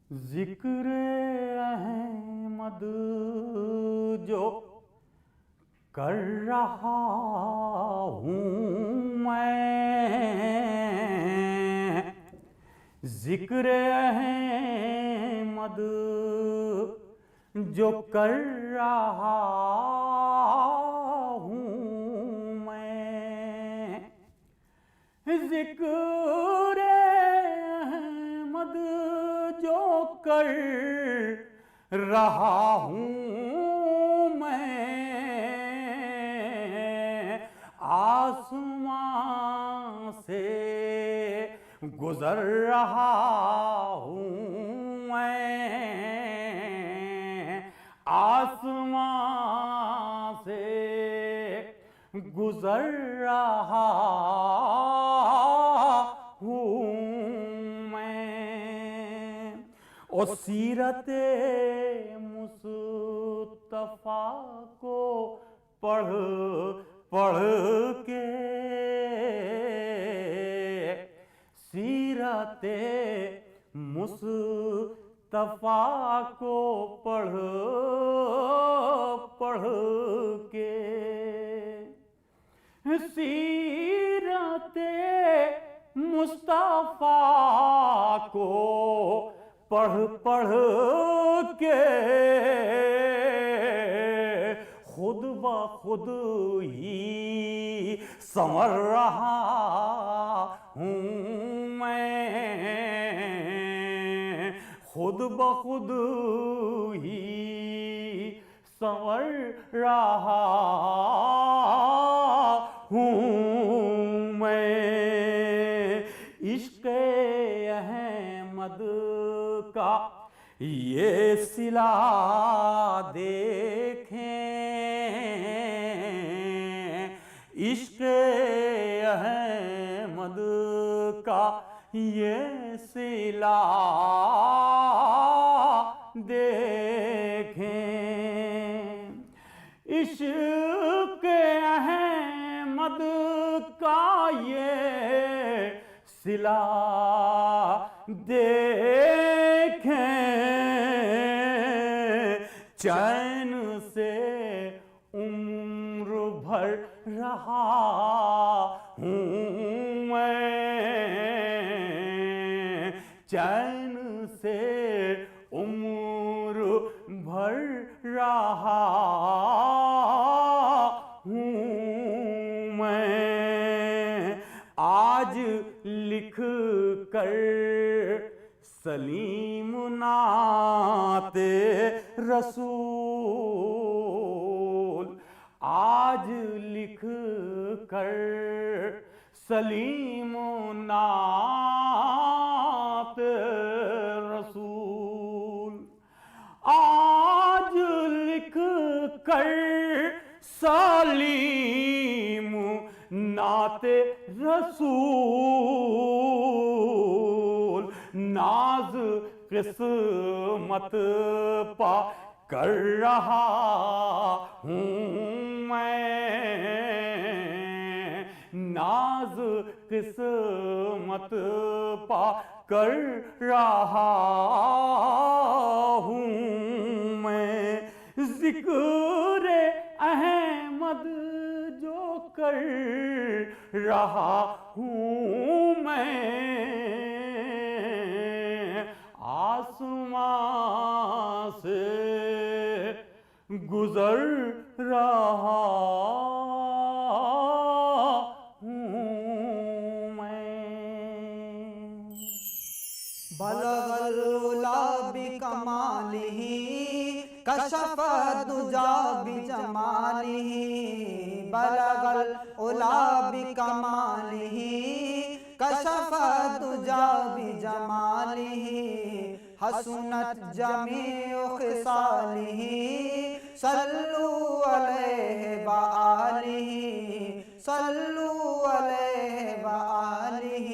ذکر احمد جو کر رہا ہوں میں، ذکر احمد جو کر رہا ہوں میں، ذکر احمد جو کر رہا ہوں میں، آسمان سے گزر رہا ہوں میں، آسمان سے گزر رہا ہوں میں، اور سیرت مصطفیٰ کو پڑھ کے، سیرت مصطفیٰ کو پڑھ کے، سیرت مصطفیٰ کو پڑھ کے، خود بخود ہی سنور رہا ہوں میں، خود بخود ہی سنور رہا ہوں میں، عشق احمد کا یہ صلہ دیکھیں، عشق احمد کا یہ صلہ دیکھیں، عشق احمد کا یہ صلہ دیکھیں، چین سے عمر بھر رہا ہوں میں، چین سے عمر بھر رہا ہوں میں، آج لکھ کر سلیم نعت رسول، آج لکھ کر سلیم نعت رسول، آج لکھ کر سلیم نعت رسول، ناز قسمت پا کر رہا ہوں میں، ناز قسمت پا کر رہا ہوں میں، ذکر احمد جو کر رہا ہوں میں، آسمان سے گزر رہا ہوں میں، بلغ العلا بکمالہ کشف الدجا بجمالہ، بلغ العلا بکمالہ کشف الدجا بجمالہ، حسنت جمیع خصالہ صلوا علیہ وآلہ، صلوا علیہ وآلہ،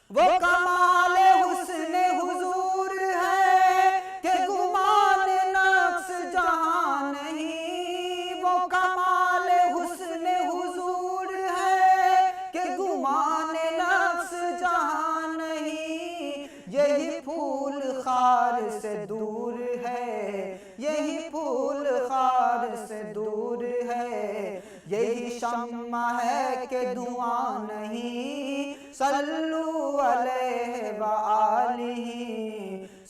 وہ کمال حسن حضور ہے کہ گمان نقص جہاں نہیں، وہ کمال حسن حضور ہے کہ گمان نقص جہاں نہیں، یہی یہی پھول خار سے دور ہے، یہی پھول خار سے دور ہے، یہی شمع ہے کہ دھواں نہیں، صلو علیہ وآلہ،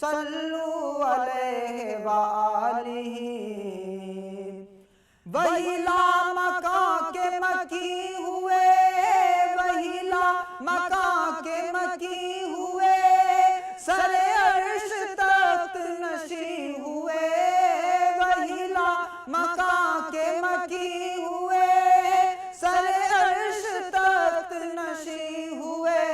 صلو علیہ وآلہ۔ وہی لامکاں کے مکی ہوئے، وہی لامکاں کے مکی ہوئے، سر عرش تخت نشیں ہوئے، وہی لامکاں کے مکی ہوئے، سر عرش تخت نشیں ہوئے۔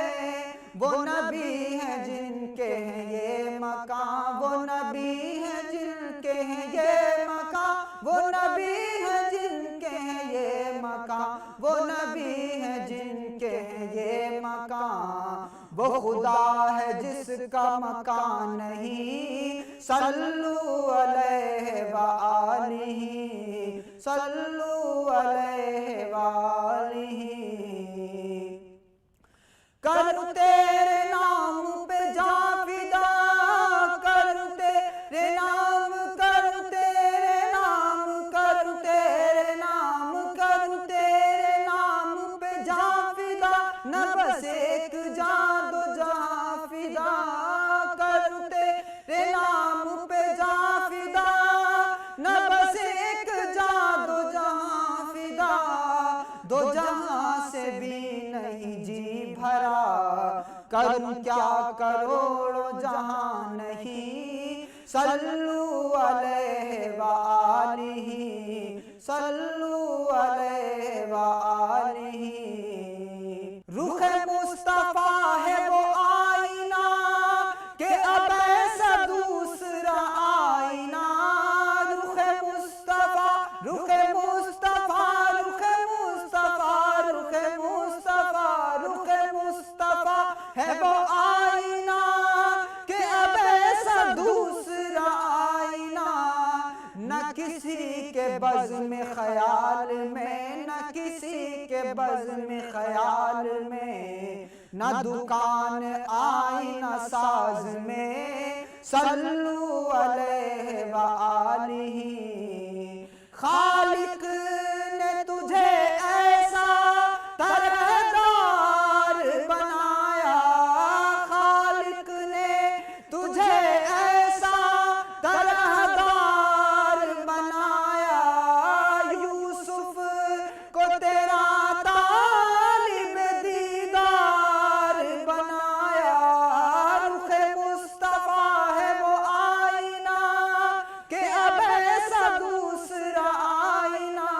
وہ نبی ہیں جن کے ہیں یہ مقام، وہ نبی ہیں جن کے ہیں یہ مقام، وہ نبی ہیں جن کے ہیں یہ مقام، وہ نبی ہیں جن کے ہیں یہ مقام۔ وہ خدا ہے جس کا مکان نہیں، صلو علیہ وآلہ، صلو علیہ وآلہ۔ کروں تیرے نام پہ جاں فدا، کروں تیرے نام، کروں تیرے نام، کروں تیرے نام، کروں تیرے نام پہ جاں فدا، نہ بس ایک جاں دو جہاں فدا، کروں تیرے نام پہ جاں فدا، نہ بس ایک جاں دو جہاں فدا، دو جہاں سے بھی نہیں جی بھرا، کروں کیا کروڑوں جہاں نہیں، صلو علیہ وآلہ، صلو علیہ وآلہ۔ رخ مصطفیٰ ہے وہ آئینہ کہ اب ایسا دوسرا آئینہ، رخ مصطفیٰ، رخ مصطفیٰ، رخ مصطفیٰ، رخ مصطفیٰ، رخ مصطفیٰ ہے وہ آئینہ کہ اب ایسا دوسرا آئینہ، نہ کسی کے بزم خیال میں، نہ کسی کے بزم خیال میں، نہ دکان آئینہ ساز میں، صلو علیہ وآلہ۔ خالق نے تجھے ایسا طرحدار بنایا، خالق نے تجھے ایسا طرحدار بنایا، یوسف کو تیرا طالب دیدار بنایا، رخ مصطفیٰ ہے وہ آئینہ کہ اب ایسا دوسرا آئینہ،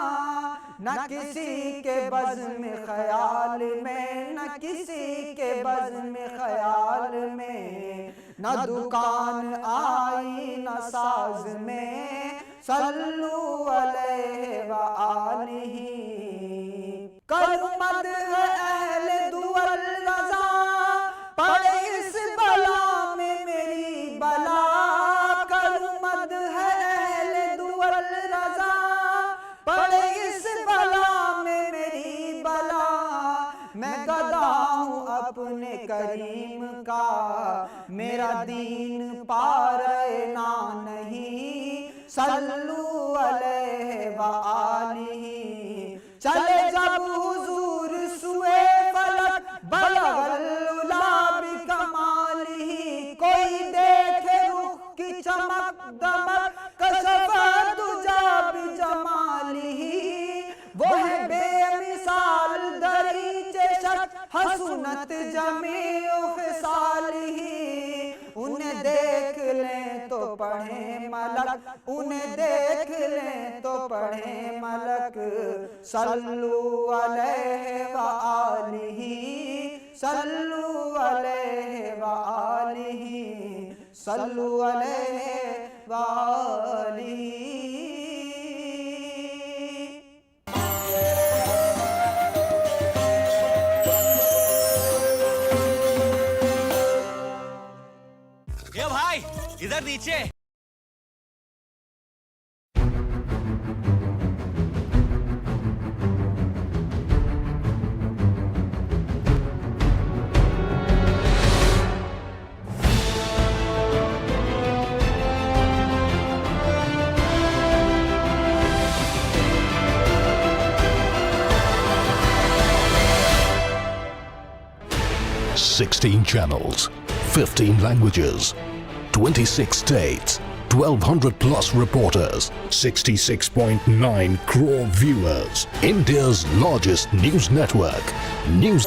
نہ کسی کے بزم خیال میں، نہ کسی کے بزم خیال میں، نہ دکان آئینہ ساز میں، صلو علیہ وآلہ۔ کروں مدح اہل دول رضا، پڑے اس بلا میں میری بلا، کروں مدح اہل دول رضا، پڑے اس بلا میں میری بلا، میں گدا ہوں اپنے کریم کا، میرا دین پارنا نہیں، صلو علیہ وآلہ۔ چلے جب حضور سوئے فلک، بلغ العلا بکمالہ، کوئی دیکھے رخ کی چمک دمک، کشف الدجا بجمالہ، وہ ہے بے مثال دریچے شک، حسنت جمیع خصالہ، انہیں دیکھ لیں تو پڑھیں ملک، انہیں دیکھ لیں تو پڑھیں ملک، صلو علیہ وآلہ، صلو علیہ وآلہ، صلو علیہ وآلہ۔ یہ بھائی ادھر نیچے۔ 16 channels, 15 languages, 26 states, 1200 plus reporters, 66.9 crore viewers. India's largest news network. News.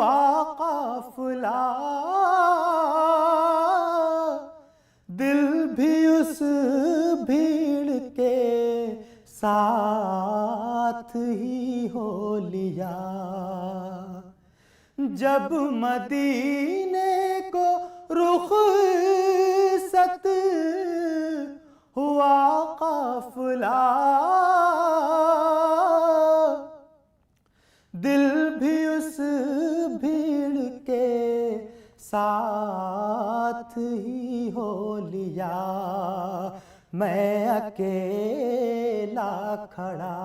ہوا قافلہ، دل بھی اس بھیڑ کے ساتھ ہی ہو لیا۔ جب مدینے کو رخصت ہوا قافلہ، دل بھی اس بھیڑ کے ساتھ ہی ہو لیا۔ میں اکیلا کھڑا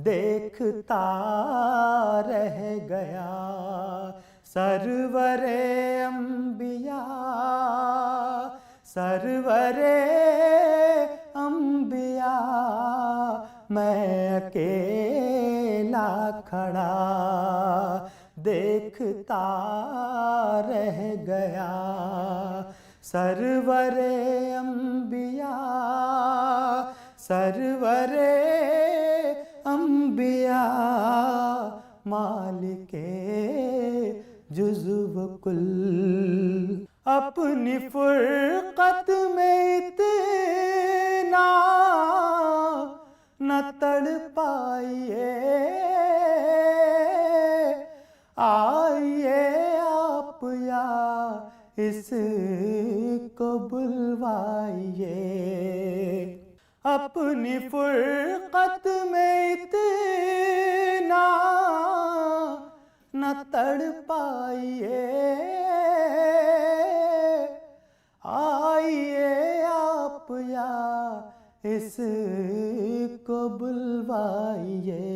دیکھتا رہ گیا، سرور انبیاء سرور انبیاء، میں اکیلا کھڑا دیکھتا رہ گیا، سرور انبیاء سرور انبیاء، مالک جزو و کل۔ اپنی فرقت میں اتنا نہ تڑ پائیے، آئیے آپ یا اس کو بلوائیے۔ اپنی فرقت میں اتنا نہ تڑ پائیے، آئیے آپ یا اس کو بلوائیے۔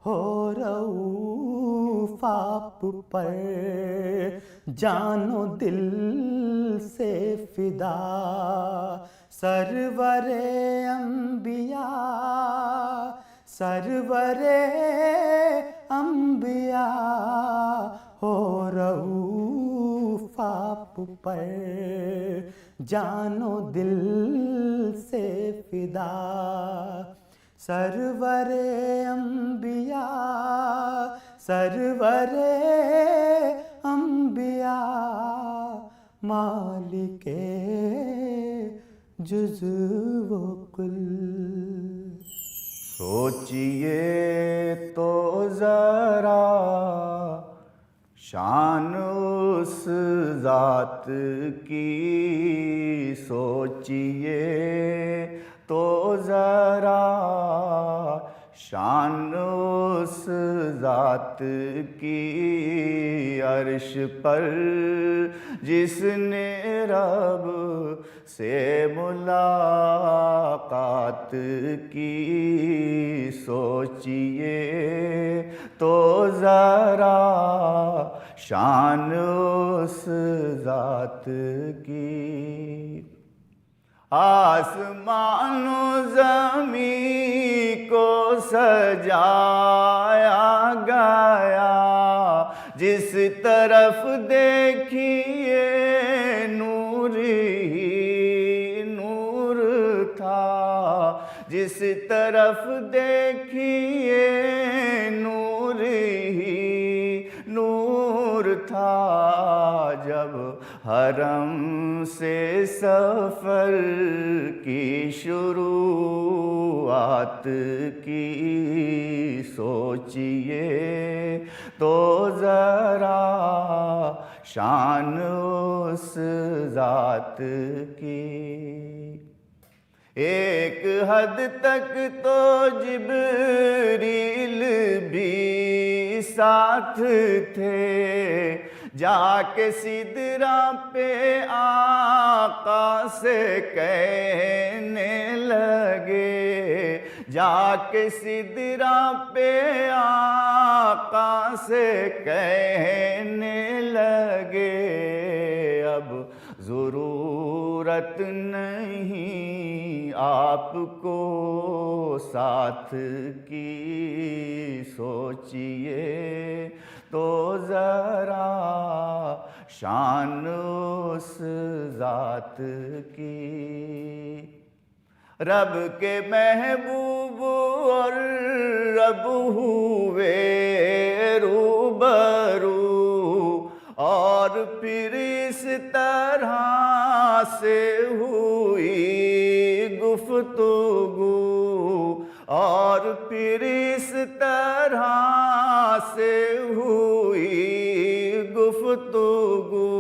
ہو رؤوف آپ پر جان و دل سے فدا، سرور انبیاء سرور انبیاء، ہو رؤوف آپ پر جان و دل سے فدا، سرور انبیاء سرور انبیاء، مالک جزو و کل۔ سوچئے تو ذرا شان اس ذات کی، سوچئے تو ذرا شان اس ذات کی، عرش پر جس نے رب سے ملاقات کی، سوچئے تو ذرا شان اس ذات کی۔ آسمان و زمین کو سجایا گیا، جس طرف دیکھیے نور ہی نور تھا، جس طرف دیکھیے نور ہی نور تھا۔ جب حرم سے سفر کی شروعات کی، سوچئے تو ذرا شان اس ذات کی۔ ایک حد تک تو جبریل بھی ساتھ تھے، جا کے سدرہ پہ آقا سے کہنے لگے، جا کے سدرہ پہ آقا سے کہنے لگے، اب ضرورت نہیں آپ کو ساتھ کی، سوچئے تو ذرا شان اس ذات کی۔ رب کے محبوب اور رب ہوئے روبرو، پھر اس طرح سے ہوئی گفتگو، اور پھر اس طرح سے ہوئی گفتگو،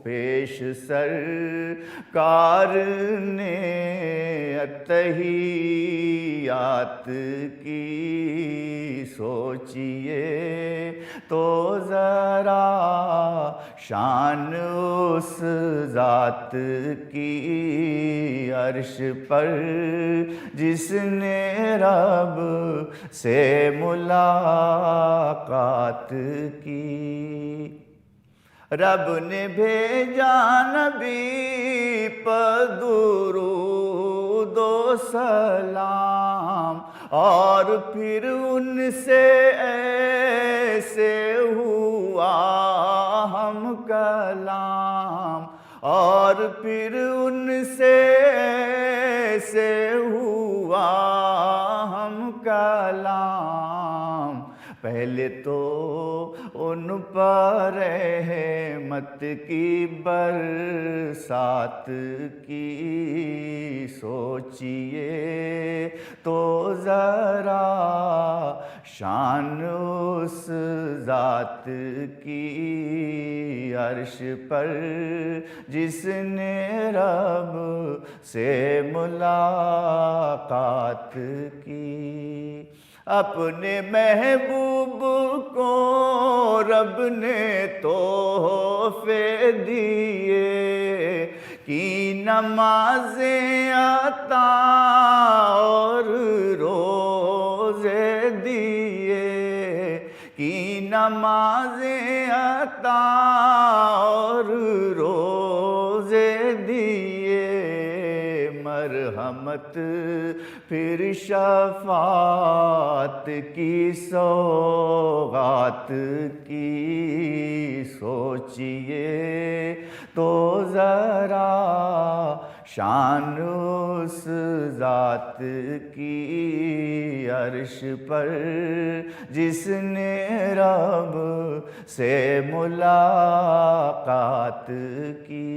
پیش سرکار نے اتحیات کی، سوچئے تو ذرا شان اس ذات کی، عرش پر جس نے رب سے ملاقات کی۔ رب نے بھیجا نبی پر درود و سلام، اور پھر ان سے ایسے ہوا ہم کلام، اور پھر ان سے ایسے ہوا ہم کلام، پہلے تو ان پر رحمت کی برسات کی، سوچئے تو ذرا شان اس ذات کی، عرش پر جس نے رب سے ملاقات کی۔ اپنے محبوب کو رب نے تحفے دیے، کی نمازیں عطا اور روزے دیے، کی نمازیں عطا اور روزے دیے، مرحمت پھر شفاعت کی سوغات کی، سوچئے تو ذرا شان اس ذات کی، عرش پر جس نے رب سے ملاقات کی۔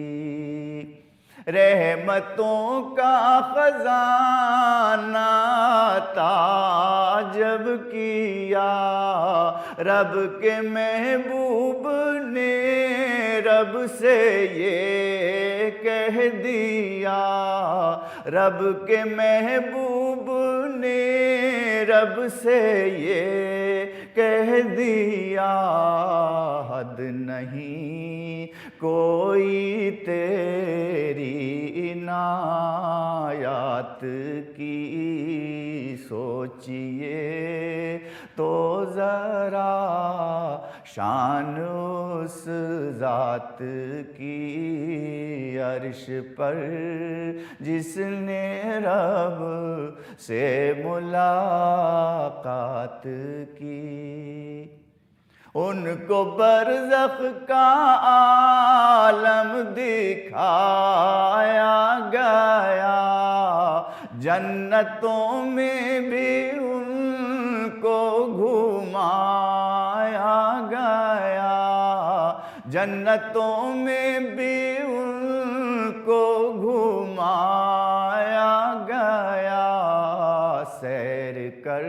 رحمتوں کا خزانہ عطا جب کیا، رب کے محبوب نے رب سے یہ کہہ دیا، رب کے محبوب نے رب سے یہ کہہ دیا، حد نہیں کوئی تیری عنایات کی، سوچئے تو ذرا شان اس ذات کی، عرش پر جس نے رب سے ملاقات کی۔ ان کو برزخ کا عالم دکھایا گیا، جنتوں میں بھی ان کو گھمایا گیا، جنتوں میں بھی ان کو گھمایا گیا، سیر کر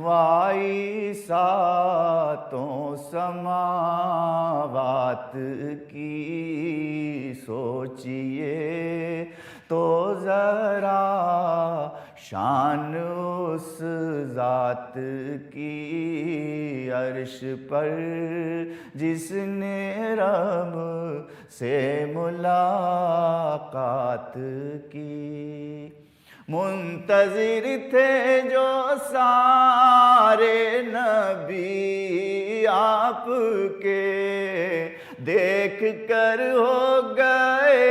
وائی ساتوں سماوات کی، سوچئے تو ذرا شان اس ذات کی، عرش پر جس نے رب سے ملاقات کی۔ منتظر تھے جو سارے نبی آپ کے، دیکھ کر ہو گئے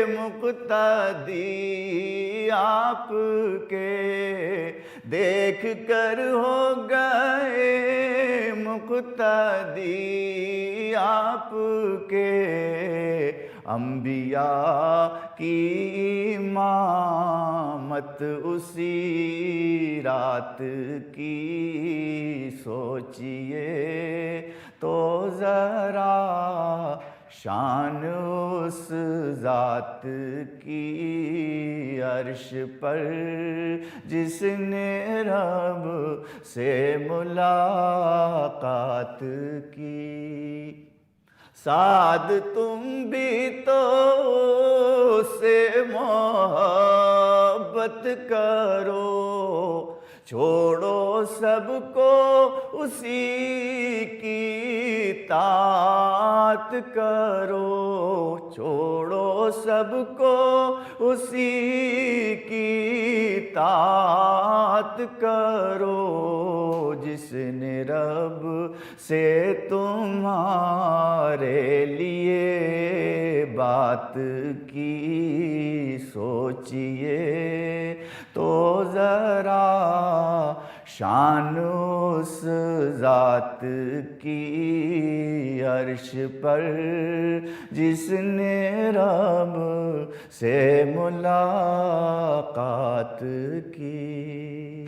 مقتدی آپ کے، دیکھ کر ہو گئے مقتدی آپ کے، انبیاء کی امامت اسی رات کی، سوچئے تو ذرا شان اس ذات کی عرش پر جس نے رب سے ملاقات کی. سعد تم بھی تو اس سے محبت کرو, چھوڑو سب کو اسی کی اطاعت کرو, چھوڑو سب کو اسی کی اطاعت کرو, جس نے رب سے تمہارے لیے بات کی. سوچئے تو ذرا شان اس ذات کی عرش پر جس نے رب سے ملاقات کی.